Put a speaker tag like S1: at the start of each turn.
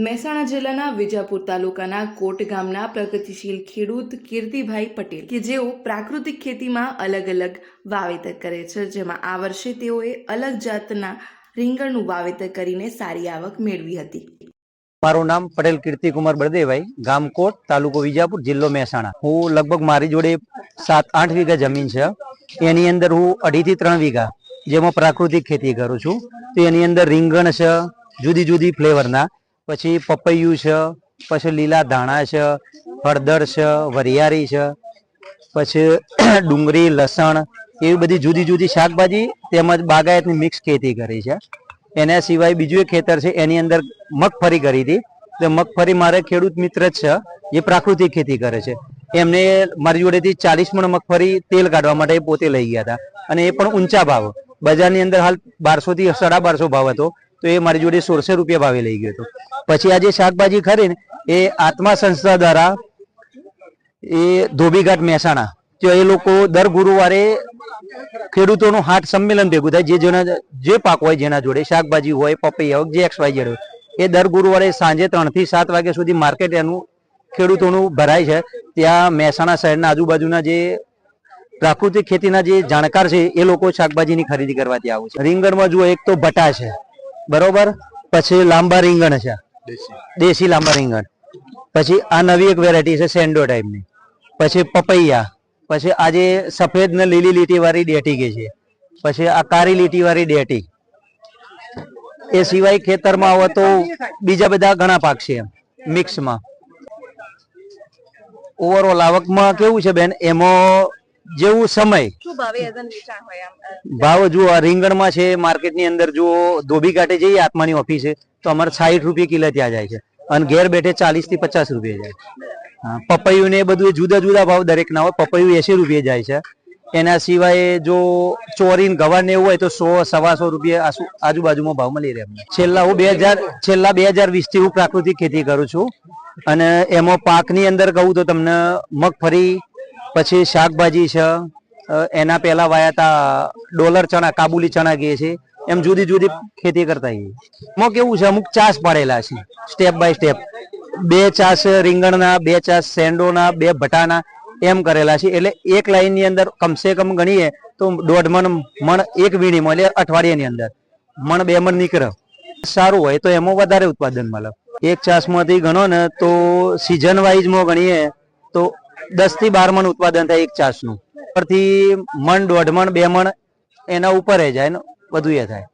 S1: મહેસાણા જિલ્લાના વિજાપુર તાલુકાના કોટ ગામના પ્રગતિશીલ ખેડૂત કીર્તિભાઈ પટેલ કે જેઓ પ્રાકૃતિક ખેતીમાં અલગ અલગ વાવેતર કરે છે, જેમાં આ વર્ષે તેઓએ અલગ જાતના રીંગણનું વાવેતર કરીને સારી આવક મેળવી હતી.
S2: મારું નામ પટેલ કીર્તિકુમાર બળદેવભાઈ, ગામ કોટ, તાલુકો વિજાપુર, જિલ્લો મહેસાણા. હું લગભગ મારી જોડે 7-8 વીઘા જમીન છે. એની અંદર હું 2.5 થી 3 વીઘા જેમાં પ્રાકૃતિક ખેતી કરું છું. તો એની અંદર રીંગણ છે, જુદી જુદી ફ્લેવરના, પછી પપૈયું છે, પછી લીલા ધાણા છે, હળદર છે, વરિયાળી છે, પછી ડુંગળી, લસણ, એવી બધી જુદી જુદી શાકભાજી તેમજ બાગાયતની મિક્સ ખેતી કરી છે. એના સિવાય બીજું એક ખેતર છે, એની અંદર મગફળી કરી હતી. તો મગફળી મારે ખેડૂત મિત્ર જ છે, જે પ્રાકૃતિક ખેતી કરે છે. એમને મારી જોડેથી 40 મણ મગફળી તેલ કાઢવા માટે પોતે લઈ ગયા હતા, અને એ પણ ઊંચા ભાવ. બજારની અંદર હાલ 1200 થી 1250 ભાવ હતો, તો એ મારી જોડે 1600 રૂપિયા ભાવે લઈ ગયો હતો. પછી આ જે શાકભાજી ખરી ને, એ આત્મા સંસ્થા દ્વારા એ ધોબીઘાટ મહેસાણા, તો એ લોકો દર ગુરુવારે ખેડૂતોનું હાટ સંમેલન ભેગું થાય, જે પાક હોય, જેના જોડે શાકભાજી હોય, પપૈયા હોય, જે XYZ હોય, એ દર ગુરુવારે સાંજે 3 થી 7 વાગ્યા સુધી માર્કેટ એનું ખેડૂતોનું ભરાય છે. ત્યાં મહેસાણા શહેરના આજુબાજુના જે પ્રાકૃતિક ખેતીના જે જાણકાર છે, એ લોકો શાકભાજીની ખરીદી કરવા ત્યાં આવે છે. રીંગણમાં જુઓ, એક તો ભટા છે, બરોબર, પછી લાંબા રીંગણ છે, દેશી લાંબા રીંગણ, પછી આ નવી એક વેરાયટી છે સેન્ડો ટાઈપની, પછી પપૈયા, પછી આજે સફેદ ને લીલી લીટી વાળી ડેટી કે છે, પછી આ કાળી લીટી વાળી ડેટી. એ સિવાય ખેતરમાં આવે તો બીજા બધા ઘણા પાક છે મિક્સમાં. ઓવરઓલ આવકમાં કેવું છે બેન, એમાં જેવું સમય ભાવ જુઓ, રીંગણમાં છે માર્કેટની અંદર, જો ધોબી ઘાટે જઈએ આત્માની ઓફિસે, તો અમારે 60 રૂપિયા કિલો ત્યાં જાય છે, અને ઘેર બેઠે 40 થી 50 રૂપિયા જાય. પપૈયું ને એ બધું જુદા જુદા ભાવ દરેક ના હોય. પપૈયું 80 રૂપિયા જાય છે. એના સિવાય જો ચોરી ગવાર ને એવું હોય તો 100-125 રૂપિયા આજુબાજુમાં ભાવ મળી રહે. છેલ્લા 2020 થી હું પ્રાકૃતિક ખેતી કરું છું, અને એમાં પાકની અંદર કહું તો તમને મગફળી, પછી શાકભાજી છે, એના પહેલા વાયા હતા ડોલર ચણા, કાબુલી ચણા કહે છે, એમ જુદી જુદી ખેતી કરતા હોઈએ. એમાં કેવું છે, અમુક ચાસ પાડેલા છે સ્ટેપ બાય સ્ટેપ. 2 ચાસ રીંગણના, 2 ચાસ સેન્ડોના, 2 ભટાના, એમ કરેલા છે. એટલે એક લાઈન ની અંદર કમસે કમ ગણીએ તો 1.5 મણ એક વીણીમાં, એટલે અઠવાડિયાની અંદર 1-2 મણ નીકળે. સારું હોય તો એમાં વધારે ઉત્પાદન મળે. એક ચાસમાંથી ગણો ને તો સિઝન વાઇઝમાં ગણીએ તો 10 થી 12 મણ ઉત્પાદન થાય એક ચાસનું. પરથી 1-1.5 મણ, 2 મણ એના ઉપર જાય ને વધુ એ થાય.